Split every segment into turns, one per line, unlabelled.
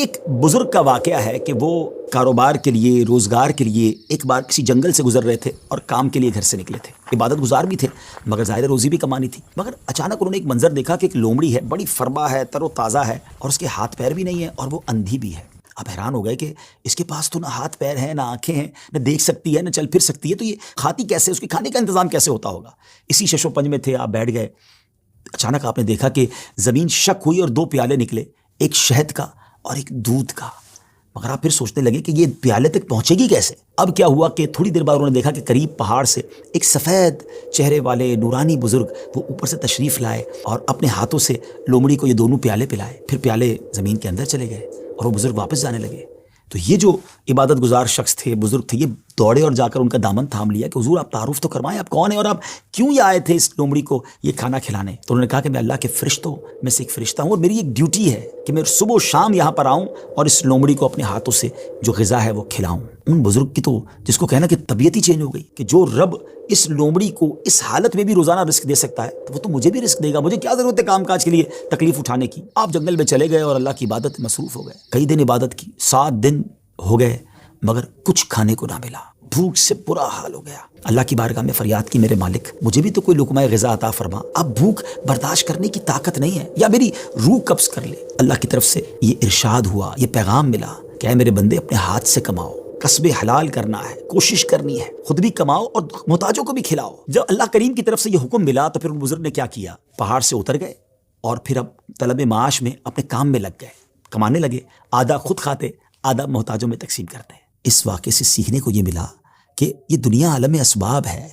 ایک بزرگ کا واقعہ ہے کہ وہ کاروبار کے لیے، روزگار کے لیے ایک بار کسی جنگل سے گزر رہے تھے اور کام کے لیے گھر سے نکلے تھے. عبادت گزار بھی تھے مگر ظاہر روزی بھی کمانی تھی. مگر اچانک انہوں نے ایک منظر دیکھا کہ ایک لومڑی ہے، بڑی فربا ہے، تر و تازہ ہے، اور اس کے ہاتھ پیر بھی نہیں ہے اور وہ اندھی بھی ہے. اب حیران ہو گئے کہ اس کے پاس تو نہ ہاتھ پیر ہیں، نہ آنکھیں ہیں، نہ دیکھ سکتی ہے، نہ چل پھر سکتی ہے، تو یہ کھاتی کیسے؟ اس کے کھانے کا انتظام کیسے ہوتا ہوگا؟ اسی شش و پنج میں تھے، آپ بیٹھ گئے. اچانک آپ نے دیکھا کہ زمین شک ہوئی اور دو پیالے نکلے، ایک شہد کا اور ایک دودھ کا. مگر آپ پھر سوچنے لگے کہ یہ پیالے تک پہنچے گی کیسے؟ اب کیا ہوا کہ تھوڑی دیر بعد انہوں نے دیکھا کہ قریب پہاڑ سے ایک سفید چہرے والے نورانی بزرگ وہ اوپر سے تشریف لائے اور اپنے ہاتھوں سے لومڑی کو یہ دونوں پیالے پلائے. پھر پیالے زمین کے اندر چلے گئے اور وہ بزرگ واپس جانے لگے. تو یہ جو عبادت گزار شخص تھے، بزرگ تھے، یہ دوڑے اور جا کر ان کا دامن تھام لیا کہ حضور آپ تعارف تو کروائیں، آپ کون ہیں اور آپ کیوں یہ آئے تھے اس لومڑی کو یہ کھانا کھلانے؟ تو انہوں نے کہا کہ میں اللہ کے فرشتوں میں سے ایک فرشتہ ہوں اور میری ایک ڈیوٹی ہے کہ میں صبح و شام یہاں پر آؤں اور اس لومڑی کو اپنے ہاتھوں سے جو غذا ہے وہ کھلاؤں. ان بزرگ کی تو جس کو کہنا کہ طبیعت ہی چینج ہو گئی کہ جو رب اس لومڑی کو اس حالت میں بھی روزانہ رزق دے سکتا ہے تو وہ تو مجھے بھی رزق دے گا. مجھے کیا ضرورت ہے کام کاج کے لیے تکلیف اٹھانے کی؟ آپ جنگل میں چلے گئے اور اللہ کی عبادت میں مصروف ہو گئے. کئی دن عبادت کی، 7 دن ہو گئے مگر کچھ کھانے کو نہ ملا. بھوک سے برا حال ہو گیا. اللہ کی بارگاہ میں فریاد کی، میرے مالک مجھے بھی تو کوئی لقمہ غذا عطا فرما. اب بھوک برداشت کرنے کی طاقت نہیں ہے، یا میری روح قبض کر لے. اللہ کی طرف سے یہ ارشاد ہوا، یہ پیغام ملا کہ اے میرے بندے اپنے ہاتھ سے کماؤ، کسب حلال کرنا ہے، کوشش کرنی ہے، خود بھی کماؤ اور محتاجوں کو بھی کھلاؤ. جب اللہ کریم کی طرف سے یہ حکم ملا تو پھر ان بزرگ نے کیا کیا؟ پہاڑ سے اتر گئے اور پھر اب طلب معاش میں اپنے کام میں لگ گئے، کمانے لگے. آدھا خود کھاتے، آدھا محتاجوں میں تقسیم کرتے. اس واقعے سے سیکھنے کو یہ ملا کہ یہ دنیا عالم اسباب ہے.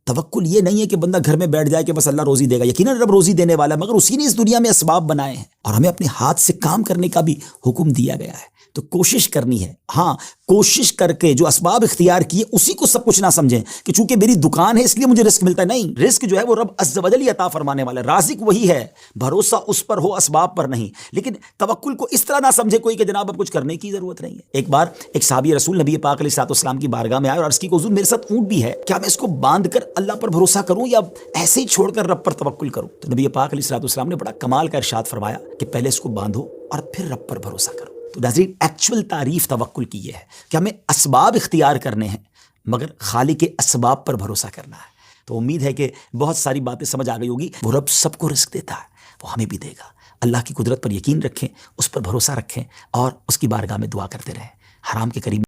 توکل یہ نہیں ہے کہ بندہ گھر میں بیٹھ جائے کہ بس اللہ روزی دے گا. یقیناً رب روزی دینے والا ہے، مگر اسی نے اس دنیا میں اسباب بنائے ہیں اور ہمیں اپنے ہاتھ سے کام کرنے کا بھی حکم دیا گیا ہے. تو کوشش کرنی ہے. ہاں، کوشش کر کے جو اسباب اختیار کیے اسی کو سب کچھ نہ سمجھیں کہ چونکہ میری دکان ہے اس لیے مجھے رزق ملتا ہے. نہیں، رزق جو ہے وہ رب عز و جل عطا فرمانے والا ہے. رازق وہی ہے، بھروسہ اس پر ہو، اسباب پر نہیں. لیکن توکل کو اس طرح نہ سمجھے کوئی کہ جناب اب کچھ کرنے کی ضرورت نہیں ہے. ایک بار ایک صحابی رسول نبی پاک علیہ الصلوۃ والسلام کی بارگاہ میں آئے اور عرض کی کہ حضور میرے ساتھ اونٹ بھی ہے، کیا میں اس کو باندھ کر اللہ پر بھروسہ کروں یا ایسے ہی چھوڑ کر رب پر توکل کروں؟ تو نبی پاک علیہ الصلوۃ والسلام نے بڑا کمال کا ارشاد فرمایا کہ پہلے اس کو باندھو اور پھر رب پر بھروسہ کرو. تو ناظرین، ایکچول تعریف توکل کی یہ ہے کہ ہمیں اسباب اختیار کرنے ہیں مگر خالق کے اسباب پر بھروسہ کرنا ہے. تو امید ہے کہ بہت ساری باتیں سمجھ آ گئی ہوگی. وہ رب سب کو رزق دیتا ہے، وہ ہمیں بھی دے گا. اللہ کی قدرت پر یقین رکھیں، اس پر بھروسہ رکھیں اور اس کی بارگاہ میں دعا کرتے رہیں. حرام کے قریب